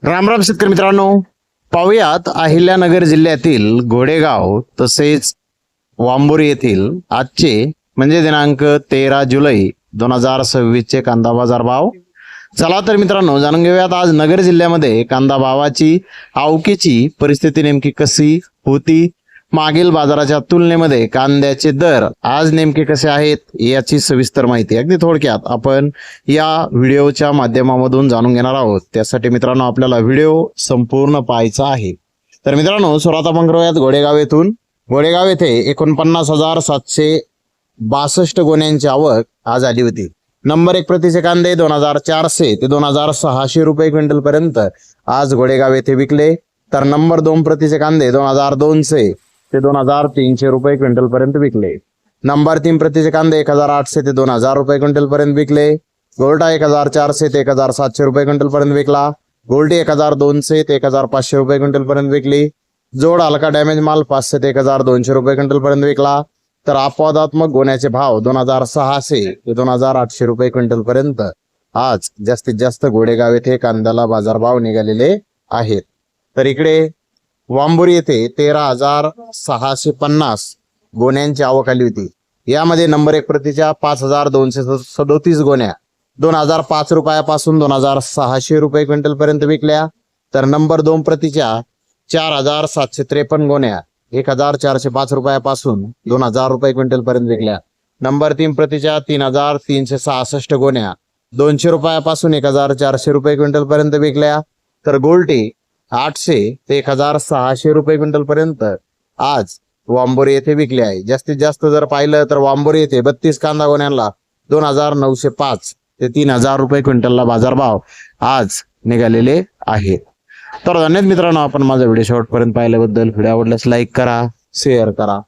राम राम शेतकरी मित्रांनो, पाहुयात अहिल्यानगर जिल्ह्यातील घोडेगाव तसेच वांबोरी येथील आजचे म्हणजे दिनांक 13 जुलै 2026 चे कांदा बाजार भाव. चला तर मित्रांनो, जाणून घेऊयात आज नगर जिल्ह्यामध्ये कांदा भावाची आवकेची परिस्थिती नेमकी कशी होती, मागील बाजाराच्या तुलनेमध्ये कांद्याचे दर आज नेमके कसे आहेत याची सविस्तर माहिती अगदी थोडक्यात आपण या व्हिडिओच्या माध्यमामधून जाणून घेणार आहोत. त्यासाठी मित्रांनो आपल्याला व्हिडिओ संपूर्ण पाहायचा आहे. तर मित्रांनो, सुरुवात आपण करूयात घोडेगाव येथून. घोडेगाव येथे 49,762 गोण्यांची आवक आज आली होती. नंबर 1 प्रतीचे कांदे 2400 ते 2600 रुपये क्विंटल पर्यंत आज घोडेगाव येथे विकले. तर नंबर 2 प्रतीचे कांदे 2200 ते 2300 रुपये क्विंटल पर्यंत विकले. नंबर 3 प्रतीचे कांदे 1800 ते 2000 रुपये क्विंटल पर्यंत विकले. गोल्टा 1400 ते 1700 रुपये क्विंटल पर्यंत विकला. गोल्टी 1200 ते 1500 रुपये क्विंटल पर्यंत विकली. जोड हलका डॅमेज माल 500 ते 1200 रुपये क्विंटल पर्यंत विकला. तर अपवादात्मक गोण्याचे भाव 2600 ते 2800 रुपये क्विंटल पर्यंत आज जास्तीत जास्त घोडेगाव येथे कांद्याला बाजारभाव निघालेले आहेत. तर इकडे वांबोरी येथे 13,650 गोण्यांची आवक आली होती. यामध्ये नंबर 1 प्रतीच्या 5,237 गोण्या 2005 रुपयापासून 2600 रुपये क्विंटल पर्यंत विकल्या. तर नंबर 2 प्रतीच्या 4,753 गोण्या 1,405 रुपयापासून 2,000 रुपये क्विंटल पर्यंत विकल्या. नंबर 3 प्रतीच्या 3,366 गोण्या 200 रुपयापासून 1,400 रुपये क्विंटल पर्यंत विकल्या. तर गोल्टी 800 ते 1,600 रुपये क्विंटल पर्यंत आज वांबोरी येथे विकले आहे. जास्तीत जास्त जर पाहिलं तर वांबोरी येथे 32 कांदा गोण्यांना 2,905 ते 3,000 रुपये क्विंटलला बाजारभाव आज निघालेले आहेत. तर धन्यवाद मित्रांनो, आपण माझा व्हिडिओ शेवटपर्यंत पाहिल्याबद्दल. व्हिडिओ आवडल्यास लाईक करा, शेअर करा.